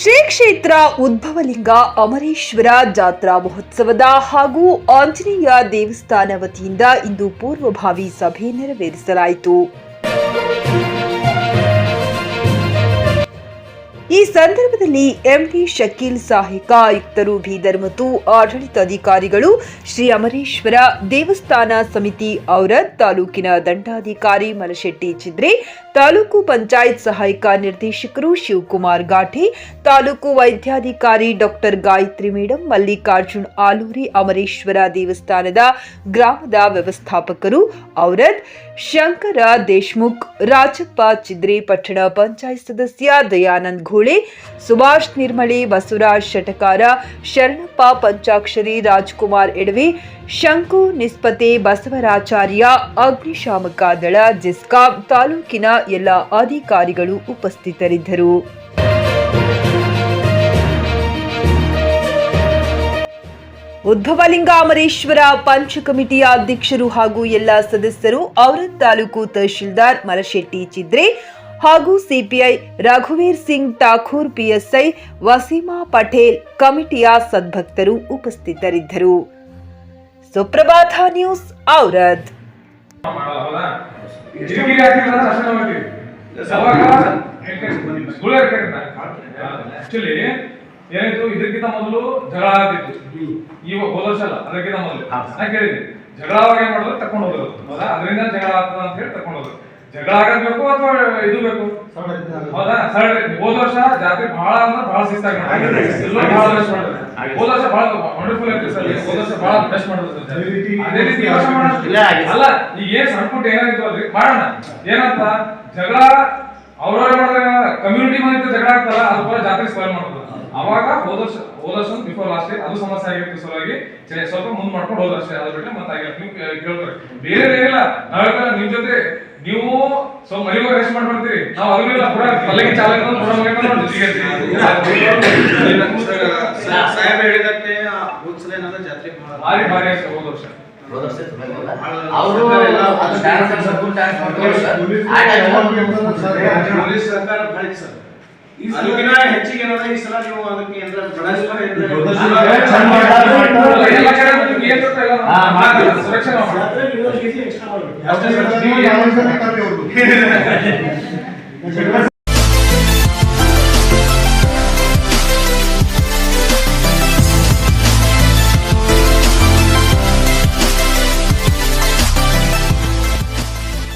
ಶ್ರೀ ಕ್ಷೇತ್ರ ಉದ್ಭವಲಿಂಗ ಅಮರೇಶ್ವರ ಜಾತ್ರಾ ಮಹೋತ್ಸವದ ಹಾಗೂ ಆಂಜನೇಯ ದೇವಸ್ಥಾನ ವತಿಯಿಂದ ಇಂದು ಪೂರ್ವಭಾವಿ ಸಭೆ ನೆರವೇರಿಸಲಾಯಿತು. ಈ ಸಂದರ್ಭದಲ್ಲಿ ಎಂಡಿ ಶಕೀಲ್ ಸಹಾಯಕ ಆಯುಕ್ತರು ಬೀದರ್ ಮತ್ತು ಆಡಳಿತಾಧಿಕಾರಿಗಳು, ಶ್ರೀ ಅಮರೇಶ್ವರ ದೇವಸ್ಥಾನ ಸಮಿತಿ ಔರದ್, ತಾಲೂಕಿನ ದಂಡಾಧಿಕಾರಿ ಮಲಶೆಟ್ಟಿ ಚಿದ್ರೆ, ತಾಲೂಕು ಪಂಚಾಯತ್ ಸಹಾಯಕ ನಿರ್ದೇಶಕರು ಶಿವಕುಮಾರ್ ಗಾಠೆ, ತಾಲೂಕು ವೈದ್ಯಾಧಿಕಾರಿ ಡಾಕ್ಟರ್ ಗಾಯತ್ರಿ ಮೇಡಂ, ಮಲ್ಲಿಕಾರ್ಜುನ್ ಆಲೂರಿ, ಅಮರೇಶ್ವರ ದೇವಸ್ಥಾನದ ಗ್ರಾಮದ ವ್ಯವಸ್ಥಾಪಕರು ಔರದ್, ಶಂಕರ ದೇಶ್ಮುಖ್, ರಾಜಪ್ಪ ಚಿದ್ರೆ, ಪಟ್ಟಣ ಪಂಚಾಯತ್ ಸದಸ್ಯ ದಯಾನಂದ್ ಘೋಳೆ, ಸುಭಾಷ್ ನಿರ್ಮಳೆ, ಬಸವರಾಜ್ ಶಟಕಾರ, ಶರಣಪ್ಪ ಪಂಚಾಕ್ಷರಿ, ರಾಜ್ಕುಮಾರ್ ಎಡವೆ, ಶಂಕು ನಿಸ್ಪತೆ, ಬಸವರಾಚಾರ್ಯ, ಅಗ್ನಿಶಾಮಕ ದಳ, ಜಿಸ್ಕಾಂ ತಾಲೂಕಿನ ಎಲ್ಲ ಅಧಿಕಾರಿಗಳು ಉಪಸ್ಥಿತರಿದ್ದರು. ಉದ್ಭವಲಿಂಗ ಅಮರೇಶ್ವರ ಪಂಚ ಕಮಿಟಿಯ ಅಧ್ಯಕ್ಷರು ಹಾಗೂ ಎಲ್ಲ ಸದಸ್ಯರು, ಔರದ್ ತಾಲೂಕು ತಹಶೀಲ್ದಾರ್ ಮಲಶೆಟ್ಟಿ ಚಿದ್ರೆ ಹಾಗೂ ಸಿಪಿಐ ರಘುವೀರ್ ಸಿಂಗ್ ಠಾಕೂರ್, ಪಿಎಸ್ಐ ವಸೀಮಾ ಪಟೇಲ್, ಕಮಿಟಿಯ ಸದ್ಭಕ್ತರು ಉಪಸ್ಥಿತರಿದ್ದರು. ಸುಪ್ರಭಾತ ನ್ಯೂಸ್, ಔರದ್. ಏನಾಯ್ತು, ಇದಕ್ಕಿಂತ ಮೊದಲು ಜಗಳ ಆಗ್ತಿತ್ತು. ಈಗ ಹೋದ ವರ್ಷ ಅಲ್ಲ, ಅದಕ್ಕಿಂತ ಮೊದಲು ನಾ ಕೇಳಿದ್ದೆ, ಜಗಳ ಅವಾಗ ಏನ್ ಮಾಡೋದು, ತಕೊಂಡು ಹೋಗೋದು. ಹೌದಾ? ಅದರಿಂದ ಜಗಳ ಆಗ್ತದ ಅಂತ ಹೇಳಿ ತಕೊಂಡು ಹೋಗೋದು. ಜಗಳ ಆಗಬೇಕು ಅಥವಾ ಇದು ಬೇಕು? ಹೌದಾ? ಹೋದ ವರ್ಷ ಜಾತ್ರೆ ಬಹಳ ಅಂದ್ರೆ ಬಹಳ ಶಿಸ್ತಾಗಿ ಹೋದ ವರ್ಷ ಬಹಳ ವಂಡರ್ಫುಲ್ ಆಯ್ತು ಸರ್. ಹೋದ ವರ್ಷ ಬಹಳ ಬೆಸ್ಟ್ ಮಾಡಿದ್ರು. ಅದೇ ರೀತಿ ಈ ವರ್ಷ ಅಲ್ಲ, ಈಗ ಏನ್ ಸಣ್ಣ ಪುಟ್ಟ ಏನಾಯ್ತು ಅಲ್ರಿ, ಮಾಡೋಣ. ಏನಂತ ಜಗಳ ಅವ್ರವ್ರ ಮಾಡಿದಾಗ ಕಮ್ಯುನಿಟಿ ಮನೆ ಜಗಳ ಆಗ್ತಲ್ಲ, ಅದಕ್ಕೆ ಜಾತ್ರೆ ಸ್ಪಾಯ್ಲ್ ಮಾಡೋದು. ಅವಾಗ ಹೋದ ವರ್ಷ ಬಿಫೋರ್ ಲಾಸ್ಟ್ ಇಯರ್ ಅದು ಸಮಸ್ಯೆ ಆಗಿತ್ತು. ಸಲುವಾಗಿ ಸ್ವಲ್ಪ ಮುಂದ್ ಮಾಡ್ಕೊಂಡು ಹೋದ ವರ್ಷ ಅದ್ರ ಬಿಟ್ಟರೆ ಮತ್ತೆ ಆಗಿಲ್ಲ. ನೀವು ಕೇಳ್ತಾರೆ ಬೇರೆ ಏನಿಲ್ಲ, ನಾವ್ ನಿಮ್ ಜೊತೆ ನೀವು ಸ್ವಲ್ಪ ಮನೆಗೆ ರೆಸ್ಟ್ ಮಾಡ್ಬಿಡ್ತೀರಿ, ನಾವು ಅದನ್ನೆಲ್ಲ ಪೂರ ಪಲ್ಲಕ್ಕಿ ಚಾಲಕ ಸಾಹೇಬ್ ಹೇಳಿದಂತೆ ಜಾತ್ರೆ ಭಾರಿ ಭಾರಿ ಆಯ್ತು ಹೋದ ವರ್ಷ. ಪೊಲೀಸ್ ಸರ್ಕಾರ ಭಾರಿ ಸರ್. ಅದಕ್ಕಿಂತ ಹೆಚ್ಚಿಗೆ ಏನದ ಈ ಸಲ ನೀವು ಅದಕ್ಕೆ ಸುರಕ್ಷಣೆ